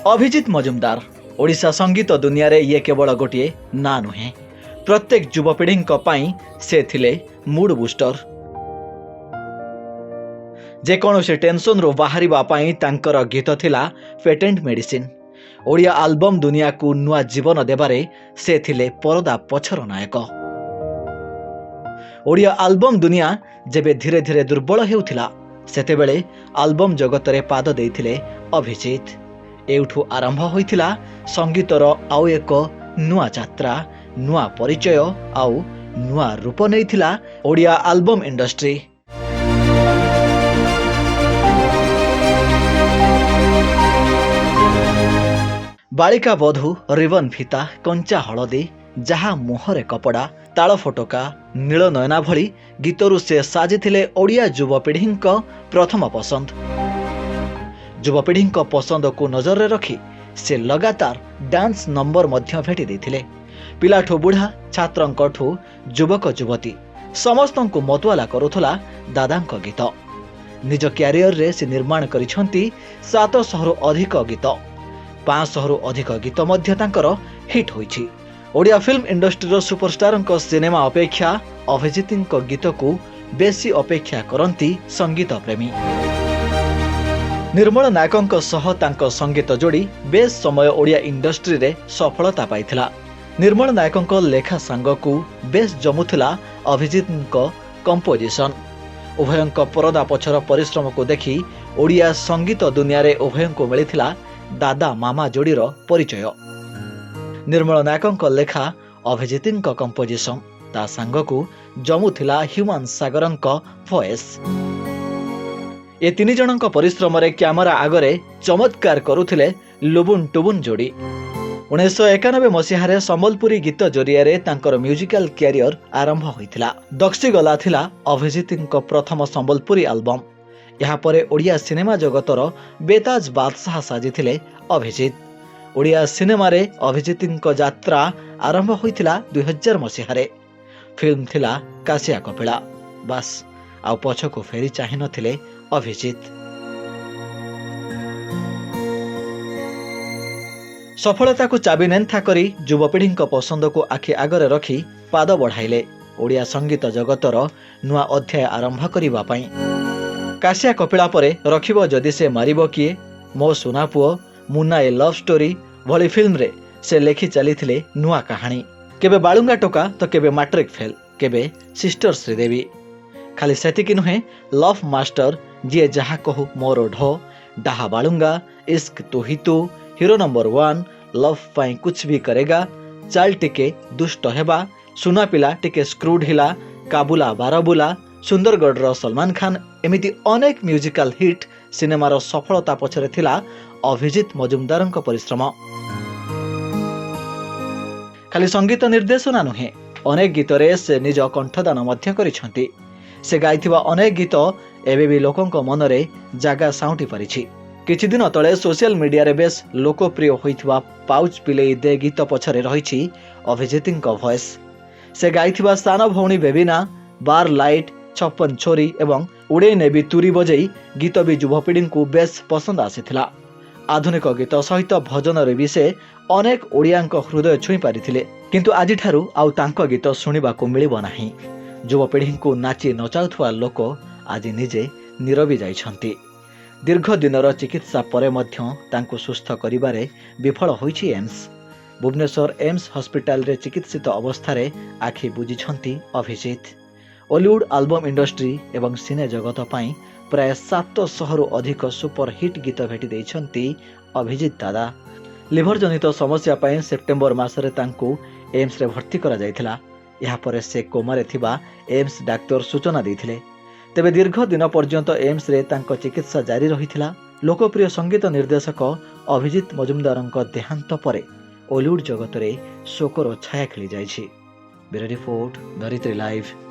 अभिजित मजुमदार ओडिशा संगीत दुनिया रे ये केवल गोटे ना नुहे प्रत्येक युवपीढ़ी से थिले मूड बूस्टर। जेकोसी टेंशन रो बाहरिबा पई तांकर गीत थिला पेटेंट मेडिसिन। ओडिया आल्बम दुनिया को नुआ जीवन देबारे से थिले परदा पछर नायक। ओडिया आल्बम दुनिया जेबे धीरे धीरे दुर्बल हेउथिला सेतेबेले आल्बम जगत रे पाद देइथिले अभिजित। एउठू आरंभ होइथिला संगीतर आउ एक नुआ यात्रा, नुआ परिचय आउ नुआ रूप नैथिला ओडिया आल्बम इंडस्ट्री। बालिका बधू, रिबन फीता, कंचा हलदी, जहा मुहरे कपड़ा, ताल फटका, नील नयना भली गीतरू से साजिथिले ओडिया युवपीढ़ी प्रथम पसंद। युवपीढ़ी पसंद को नजर रे रखी से लगातार डांस नंबर मध्य भेटी देथिले। पिलाठू बुढ़ा, छात्रंकठू युवक युवती समस्तंकु मतवाला करुथला दादांक गीत। निज क्यारियर रे से निर्माण करिसंती 700 रु अधिक गीत। 500 रु अधिक गीत मध्य तांकर हिट होइछि। ओडिया फिल्म इंडस्ट्री रो सुपरस्टारंक सिनेमा अपेक्षा अभिजितंक गीत को बेसी अपेक्षा करंती संगीत प्रेमी। निर्मल नायकंक सह तांक संगीत जोड़ी बेस समय ओडिया इंडस्ट्री रे सफलता पाइथिला। निर्मल नायकंक लेखा सांगकू बेस जमुथिला अभिजितंक कंपोजिशन। उभयंक परदा पछर परिश्रम को देखी ओडिया संगीत दुनिया रे उभयंक मिलिथिला दादा मामा जोड़ीर परिचय। निर्मल नायकंक लेखा अभिजितंक कंपोजिशन ता सांगकू जमुथिला ह्यूमान सागरंक वॉइस। ए तीन जनक परिश्रम रे कैमरा आगरे चमत्कार करुथिले लुबुन टुबुन जोड़ी। 1991 मसीहारे संबलपुरी गीत जरिया रे तांकर म्यूजिकल कैरियर आरंभ होइथिला। दक्षी गला थिला अभिजितंक प्रथम संबलपुरी एल्बम। यहाँ परे ओडिया सिनेमा जगतर बेताज बादशाह साजिथिले अभिजित। ओडिया सिनेमा रे अभिजितंक यात्रा आरंभ होइथिला 2000 मसीहारे। फिल्म थिला कासिया कपिला। बास आउ पछको फेरी चाहि नथिले अभिजित। सफलता को चाबी नेन्था करी युवपीढ़ी पसंद को आखि आगरे रखी पाद बढ़ाइले ओडिया संगीत जगतर नुआ अध्याय आरंभ करिबा पई। कासिया कपिला परे रखिबो जदि से मारिबो किए, मो सुना पुओ, मुन्ना ए लव स्टोरी भली फिल्म रे से लेखि चलीथिले नुआ कहानी। केबे बालुंगा टोका तो केबे मैट्रिक फेल, केबे सिस्टर श्रीदेवी। खाली सेतिकी नुहे लव मास्टर, जी जहा कहू मोर ढो, डाहा बालुंगा, इश्क तू ही तू, हीरो नंबर 1, लव पाई कुछ भी करेगा, चाल टिके दुष्ट हेबा, सुना पिला टिके स्क्रूड हिला, काबुला बारबुला, सुंदरगढ़ सलमान खान एमिति अनेक म्यूजिकल हिट सिनेमार सफलता पछरे थिला अभिजित मजुमदारंक परिश्रम। खाली संगीत निर्देशना नुहे अनेक गीतरे से निज कंठदान मध्य करिसंती। से गाइथिबा अनेक गीत एबे भी लोकंक मनरे जागा साउंटी परिछि। किछि दिन तळे सोशल मीडिया रे बेस लोकप्रिय होइथिबा पाउच पिलेई दे गीत पछरे रहिछि अभिजितंक वॉइस। से गाइथिबा सान भौणी बेबिना, बार लाइट, 56 छोरी एवं उड़े नेबी तुरी बजई गीत भी युवपीढ़ी को बेस पसंद आसीथिला। आधुनिक गीत सहित भजन रे भी से अनेक ओडियांक हृदय छुई पारिथिले। किंतु आजि ठारू आउ तांक गीत सुनिबाकू मिलिबो नाही। युवपीढ़ी को नाची नचाउथुवा लोक आज निजे नीरवी जाइछंती। दीर्घ दिनर चिकित्सा परे मध्य तांको सुस्थ करिबारे विफल होइछि एम्स। भुवनेश्वर एम्स हॉस्पिटल रे चिकित्सित अवस्था रे आखि बुझिछंती अभिजित। हॉलीवुड एल्बम इंडस्ट्री एवं सिने जगत पाई प्राय 700 रु अधिक सुपर हिट गीत भेटी देइछंती अभिजित दादा। लिभर जनित समस्या पाई सेप्टेम्बर मासरे तांको एम्स रे भर्ती करा जायथिला। यहाँ पर से कोमारे थिबा एम्स डाक्टर सूचना देथिले। ତେବେ ଦୀର୍ଘ ଦିନ ପର୍ଯ୍ୟନ୍ତ ଏମ୍ସରେ ତାଙ୍କ ଚିକିତ୍ସା ଜାରି ରହିଥିଲା। ଲୋକପ୍ରିୟ ସଙ୍ଗୀତ ନିର୍ଦ୍ଦେଶକ ଅଭିଜିତ ମଜୁମଦାରଙ୍କ ଦେହାନ୍ତ ପରେ ଓଲିଉଡ୍ ଜଗତରେ ଶୋକର ଛାୟା ଖେଳିଯାଇଛି। ବ୍ୟୁରୋ ରିପୋର୍ଟ, ଧରିତ୍ରୀ ଲାଇଭ୍।